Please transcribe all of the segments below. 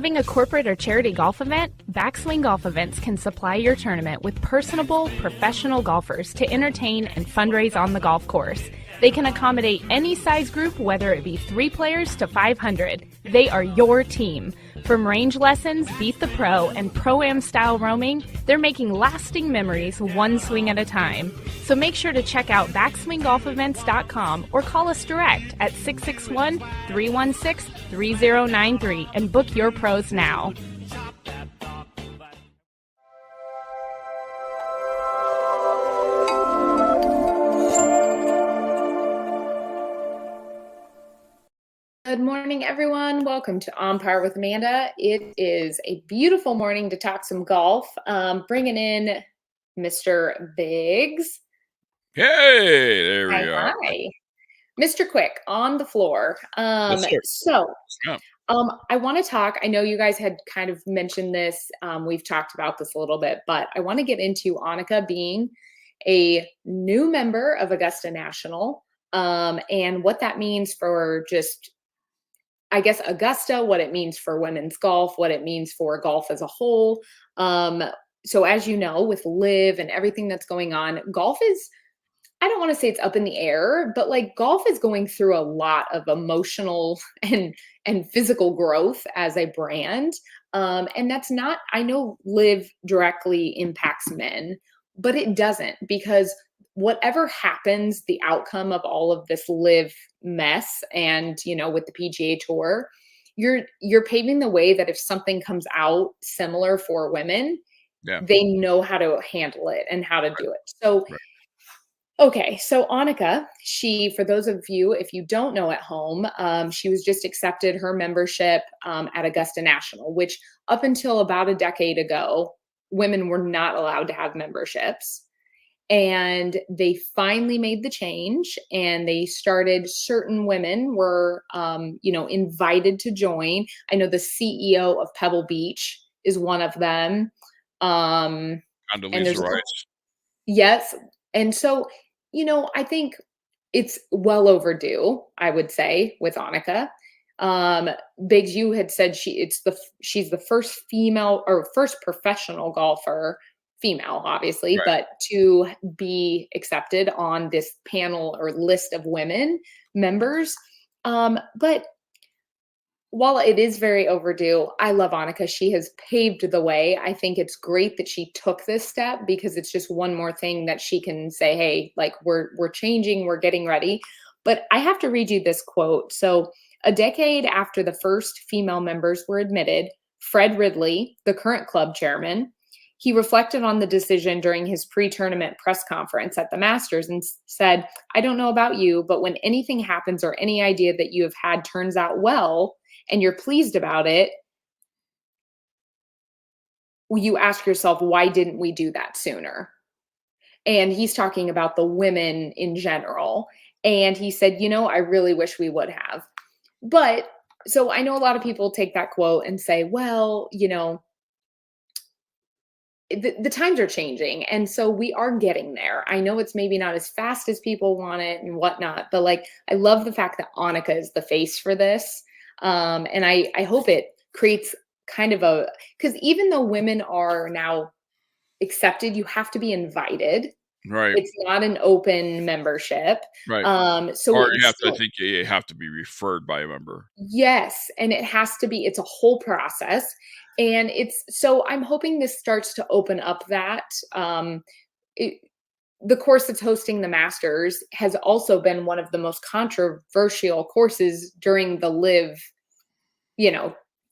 Having a corporate or charity golf event? Backswing Golf Events can supply your tournament with personable, professional golfers to entertain and fundraise on the golf course. They can accommodate any size group, whether it be 3 players to 500. They are your team. From range lessons, Beat the Pro, and Pro-Am style roaming, they're making lasting memories one swing at a time. So make sure to check out backswinggolfevents.com or call us direct at 661-316-3093 and book your pros now. Good morning, everyone. Welcome to On Par with Amanda. It is a beautiful morning to talk some golf. Bringing in Mr. Biggs. Hey, there we are. Hi. Mr. Quick on the floor. Yes, sir. I want to talk. I know you guys had kind of mentioned this. We've talked about this a little bit, but I want to get into Annika being a new member of Augusta National and what that means for just, I guess, Augusta, what it means for women's golf, what it means for golf as a whole. So as you know, with LIV and everything that's going on, golf is, I don't want to say it's up in the air, but like golf is going through a lot of emotional and physical growth as a brand. And that's not, I know LIV directly impacts men, but it doesn't, because whatever happens, the outcome of all of this LIV mess and, you know, with the PGA Tour, you're paving the way that if something comes out similar for women, they know how to handle it and how to do it. So okay, so Annika, for those of you, if you don't know at home, she was just accepted her membership at Augusta National, which up until about a decade ago, women were not allowed to have memberships. And they finally made the change, and they started, certain women were, invited to join. I know the CEO of Pebble Beach is one of them. Condoleezza Rice. Yes. And so, I think it's well overdue, I would say, with Annika. Biggs, you had said she's the first female or first professional golfer, female, obviously, but to be accepted on this panel or list of women members. But while it is very overdue, I love Annika. She has paved the way. I think it's great that she took this step, because it's just one more thing that she can say, hey, like we're changing, we're getting ready. But I have to read you this quote. So a decade after the first female members were admitted, Fred Ridley, the current club chairman, he reflected on the decision during his pre-tournament press conference at the Masters and said, I don't know about you, but when anything happens or any idea that you have had turns out well, and you're pleased about it, you ask yourself, why didn't we do that sooner? And he's talking about the women in general. And he said, I really wish we would have. But so I know a lot of people take that quote and say, well, the times are changing. And so we are getting there. I know it's maybe not as fast as people want it and whatnot, but like, I love the fact that Annika is the face for this. And I hope it creates kind of because even though women are now accepted, you have to be invited. Right. It's not an open membership. Right. So or you have to be referred by a member. Yes. And it's a whole process. And so I'm hoping this starts to open up that. The course that's hosting the Masters has also been one of the most controversial courses during the LIV,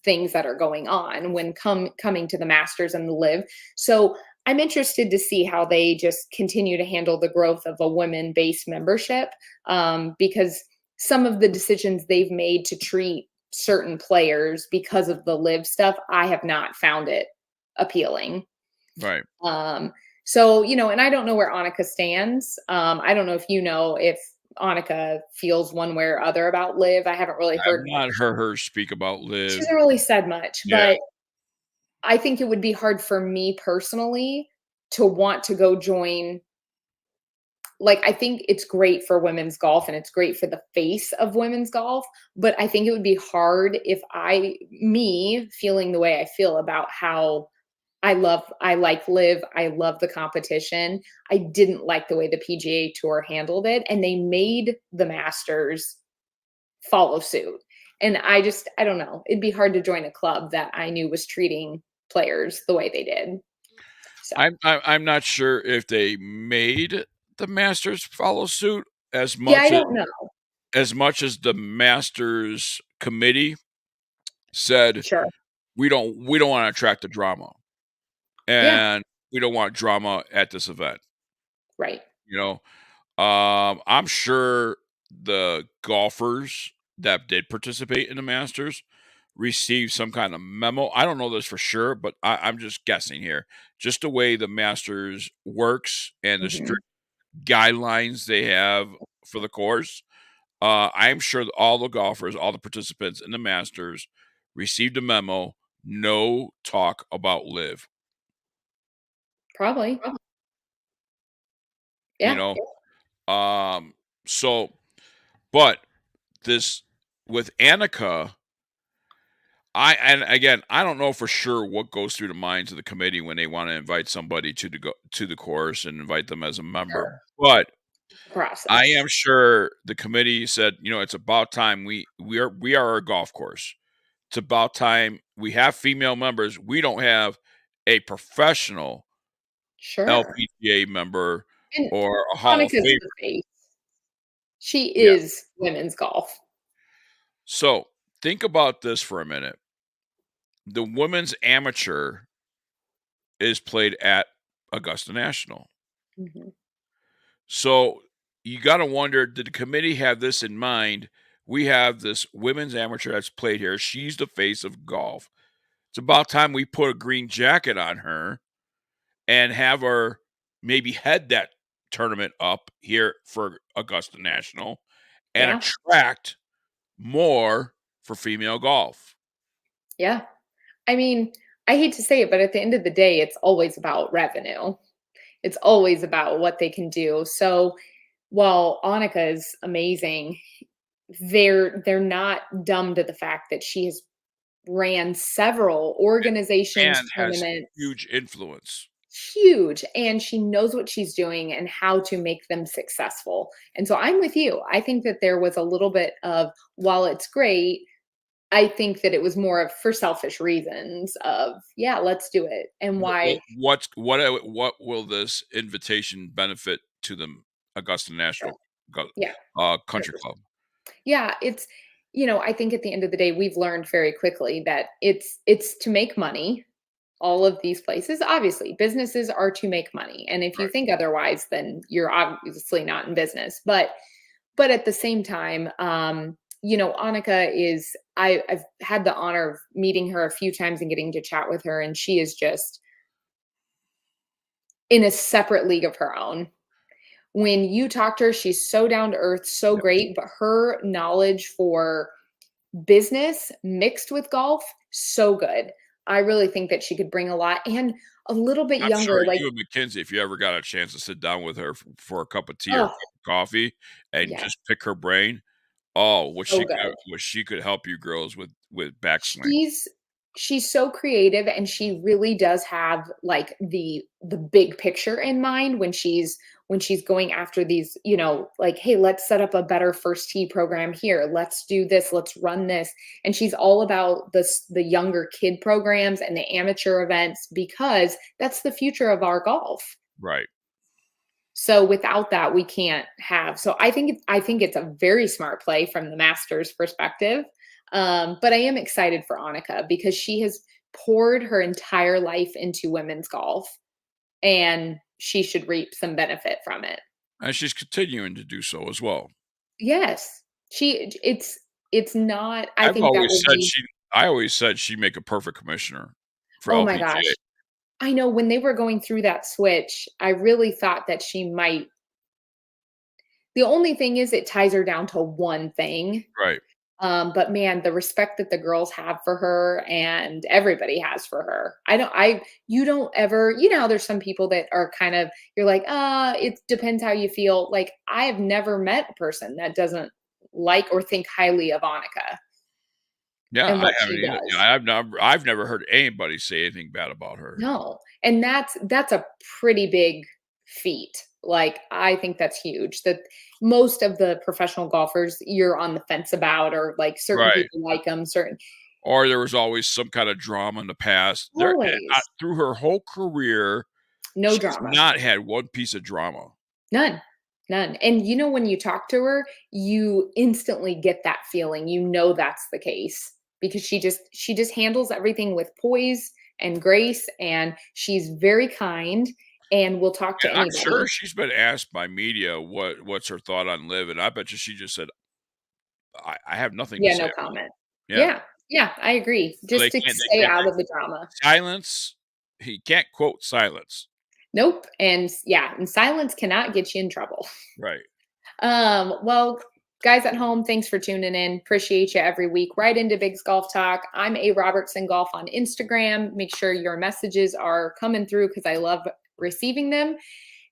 things that are going on when coming to the Masters and the LIV. So I'm interested to see how they just continue to handle the growth of a women-based membership, because some of the decisions they've made to treat certain players because of the LIV stuff, I have not found it appealing. Right. So, and I don't know where Annika stands. I don't know if Annika feels one way or other about LIV. I haven't really heard. I've not heard her speak about LIV. She hasn't really said much, but I think it would be hard for me personally to want to go join like, I think it's great for women's golf and it's great for the face of women's golf, but I think it would be hard if me feeling the way I feel about how I like live, I love the competition. I didn't like the way the PGA Tour handled it, and they made the Masters follow suit. And I don't know. It'd be hard to join a club that I knew was treating players the way they did. So, I'm not sure if they made the Masters follow suit as yeah, I much don't know. as much as the Masters committee said, Sure. we don't wanna attract the drama, Yeah, and we don't want drama at this event, right. you know? I'm sure the golfers that did participate in the Masters received some kind of memo. I don't know this for sure, but I'm just guessing here. Just the way the Masters works and the Mhm. strict guidelines they have for the course, I'm sure that all the golfers, all the participants in the Masters received a memo, no talk about live, Probably. you Yeah. know? Um, so, but this with Annika, and again, I don't know for sure what goes through the minds of the committee when they want to invite somebody to the course and invite them as a member. Sure. But I am Process. sure the committee said, it's about time we are a golf course. It's about time we have female members. We don't have a professional Sure. LPGA member And or a Hall of Monica's Fame. the face. She Yeah. is women's golf. So think about this for a minute. The women's amateur is played at Augusta National. Mhm. So you got to wonder, did the committee have this in mind? We have this women's amateur that's played here. She's the face of golf. It's about time we put a green jacket on her and have her maybe head that tournament up here for Augusta National and Yeah. attract more for female golf. Yeah. I mean, I hate to say it, but at the end of the day, it's always about revenue. It's always about what they can do. So while Annika is amazing, they're not dumb to the fact that she has ran several organizations, And has tournaments, huge influence. huge, and she knows what she's doing and how to make them successful. And so I'm with you. I think that there was a little bit of, while it's great, I think that it was more of for selfish reasons of, yeah, let's do it. And why What will this invitation benefit to the Augusta sure. National Yeah. Country Club? Yeah, I think at the end of the day, we've learned very quickly that it's to make money. All of these places, obviously, businesses are to make money. And if you Right. think otherwise, then you're obviously not in business. But at the same time, Annika is I've had the honor of meeting her a few times and getting to chat with her, and she is just in a separate league of her own. When you talk to her, she's so down to earth, so Yep. great, but her knowledge for business mixed with golf, so good. I really think that she could bring a lot and a little bit I'm sure younger, like, you and Mackenzie, if you ever got a chance to sit down with her for a cup of tea or a oh, cup of coffee and yes, just pick her brain, oh, so good. what she could help you girls with backswing. She's she's so creative and she really does have like the big picture in mind when she's going after these, like, hey, let's set up a better first tee program here. Let's do this, let's run this. And she's all about the younger kid programs and the amateur events because that's the future of our golf. Right. So without that, we can't have. So I think it's a very smart play from the Masters perspective. But I am excited for Annika because she has poured her entire life into women's golf, and she should reap some benefit from it. And she's continuing to do so as well. Yes, it's not. I I've think that always would said be. she I always said she'd make a perfect commissioner for Oh my LPGA. gosh. I know when they were going through that switch, I really thought that she might. The only thing is, it ties her down to one thing. Right. But man, the respect that the girls have for her and everybody has for her. You don't ever, how there's some people that are kind of, you're like, it depends how you feel. Like, I have never met a person that doesn't like or think highly of Annika Yeah, and I what haven't she either. does. Yeah, I've never heard anybody say anything bad about her. No. And that's a pretty big feat. Like, I think that's huge that most of the professional golfers you're on the fence about, or like certain Right. people like them, certain Or there was always some kinda drama in the past. always Through her whole career, no she's drama. not had one piece of drama. None. None. And when you talk to her, you instantly get that feeling. You know that's the case because she just handles everything with poise and grace, and she's very kind and will talk to And I'm sure anybody. she's been asked by media what's her thought on LIV, and I bet you she just said, "I have nothing to Yeah, say no about comment. it." Yeah. Yeah. Yeah, I agree. So Just to they stay can't out say of the drama. silence. He can't quote silence. Nope. And yeah, and silence cannot get you in trouble. Right. Well, guys at home, thanks for tuning in. Appreciate you every week. Right into Big's Golf Talk. I'm A Robertson Golf on Instagram. Make sure your messages are coming through because I love receiving them.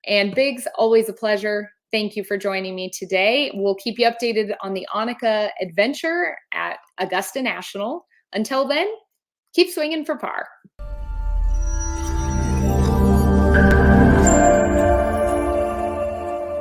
And Biggs, always a pleasure. Thank you for joining me today. We'll keep you updated on the Annika adventure at Augusta National. Until then, keep swinging for par.